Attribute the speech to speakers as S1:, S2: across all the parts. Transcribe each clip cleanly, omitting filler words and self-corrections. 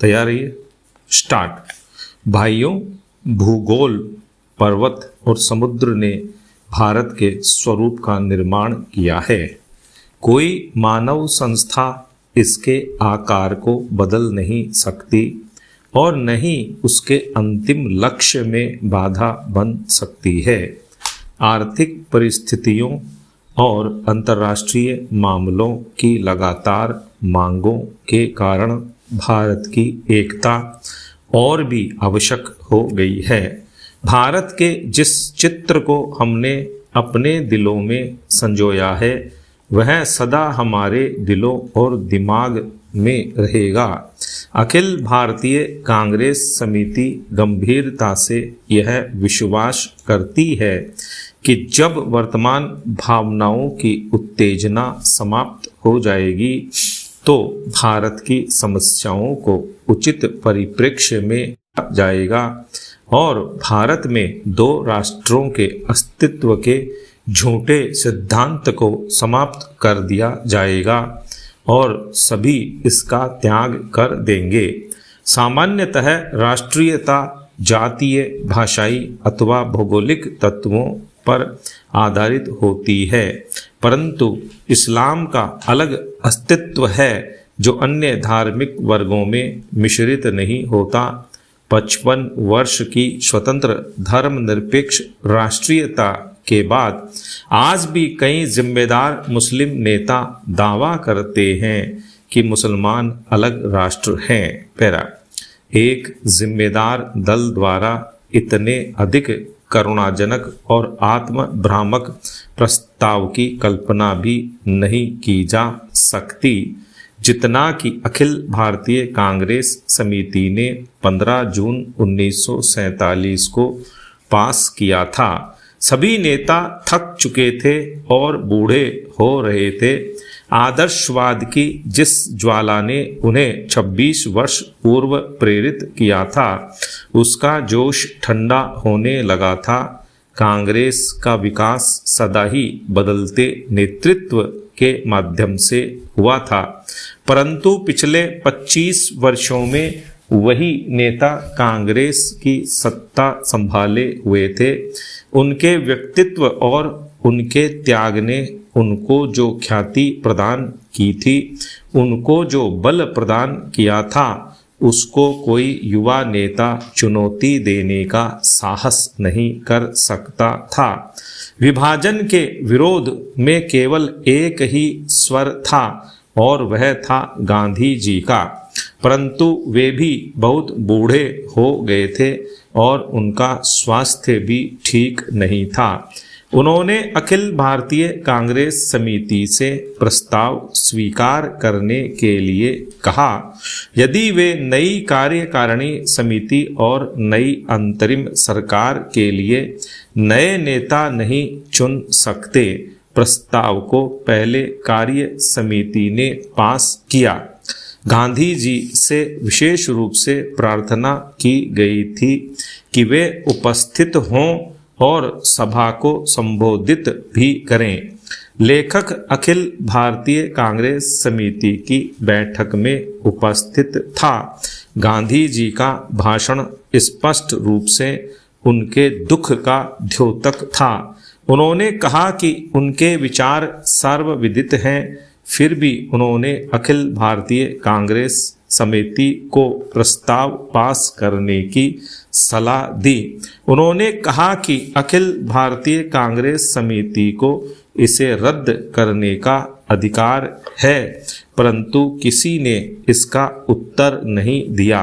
S1: तैयार है? स्टार्ट। भाइयों, भूगोल, पर्वत और समुद्र ने भारत के स्वरूप का निर्माण किया है। कोई मानव संस्था इसके आकार को बदल नहीं सकती और न ही उसके अंतिम लक्ष्य में बाधा बन सकती है। आर्थिक परिस्थितियों और अंतर्राष्ट्रीय मामलों की लगातार मांगों के कारण भारत की एकता और भी आवश्यक हो गई है। भारत के जिस चित्र को हमने अपने दिलों में संजोया है वह सदा हमारे दिलों और दिमाग में रहेगा। अखिल भारतीय कांग्रेस समिति गंभीरता से यह विश्वास करती है कि जब वर्तमान भावनाओं की उत्तेजना समाप्त हो जाएगी तो भारत की समस्याओं को उचित परिप्रेक्ष्य में जाएगा और भारत में दो राष्ट्रों के अस्तित्व के झूठे सिद्धांत को समाप्त कर दिया जाएगा और सभी इसका त्याग कर देंगे। सामान्यतः राष्ट्रीयता जातीय, भाषाई अथवा भौगोलिक तत्वों पर आधारित होती है, परंतु इस्लाम का अलग अस्तित्व है जो अन्य धार्मिक वर्गों में मिश्रित नहीं होता। 55 वर्ष की स्वतंत्र धर्मनिरपेक्ष राष्ट्रीयता के बाद आज भी कई जिम्मेदार मुस्लिम नेता दावा करते हैं कि मुसलमान अलग राष्ट्र हैं। पैरा। एक जिम्मेदार दल द्वारा इतने अधिक करुणाजनक और आत्मभ्रामक प्रस्ताव की कल्पना भी नहीं की जा सकती जितना कि अखिल भारतीय कांग्रेस समिति ने 15 जून 1947 को पास किया था। सभी नेता थक चुके थे और बूढ़े हो रहे थे। आदर्शवाद की जिस ज्वाला ने उन्हें 26 वर्ष पूर्व प्रेरित किया था उसका जोश ठंडा होने लगा था। कांग्रेस का विकास सदा ही बदलते नेतृत्व के माध्यम से हुआ था, परंतु पिछले 25 वर्षों में वही नेता कांग्रेस की सत्ता संभाले हुए थे। उनके व्यक्तित्व और उनके त्याग ने उनको जो ख्याति प्रदान की थी, उनको जो बल प्रदान किया था, उसको कोई युवा नेता चुनौती देने का साहस नहीं कर सकता था। विभाजन के विरोध में केवल एक ही स्वर था और वह था गांधी जी का, परंतु वे भी बहुत बूढ़े हो गए थे और उनका स्वास्थ्य भी ठीक नहीं था। उन्होंने अखिल भारतीय कांग्रेस समिति से प्रस्ताव स्वीकार करने के लिए कहा। यदि वे नई कार्यकारिणी समिति और नई अंतरिम सरकार के लिए नए नेता नहीं चुन सकते, प्रस्ताव को पहले कार्य समिति ने पास किया। गांधी जी से विशेष रूप से प्रार्थना की गई थी कि वे उपस्थित हों और सभा को संबोधित भी करें। लेखक अखिल भारतीय कांग्रेस समिति की बैठक में उपस्थित था। गांधी जी का भाषण स्पष्ट रूप से उनके दुख का द्योतक था। उन्होंने कहा कि उनके विचार सर्वविदित हैं, फिर भी उन्होंने अखिल भारतीय कांग्रेस समिति को प्रस्ताव पास करने की सलाह दी। उन्होंने कहा कि अखिल भारतीय कांग्रेस समिति को इसे रद्द करने का अधिकार है, परंतु किसी ने इसका उत्तर नहीं दिया।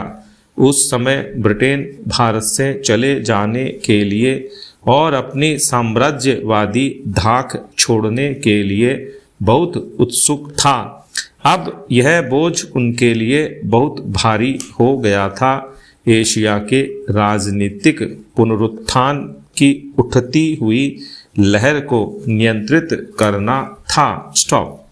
S1: उस समय ब्रिटेन भारत से चले जाने के लिए और अपनी साम्राज्यवादी धाक छोड़ने के लिए बहुत उत्सुक था। अब यह बोझ उनके लिए बहुत भारी हो गया था। एशिया के राजनीतिक पुनरुत्थान की उठती हुई लहर को नियंत्रित करना था। स्टॉप।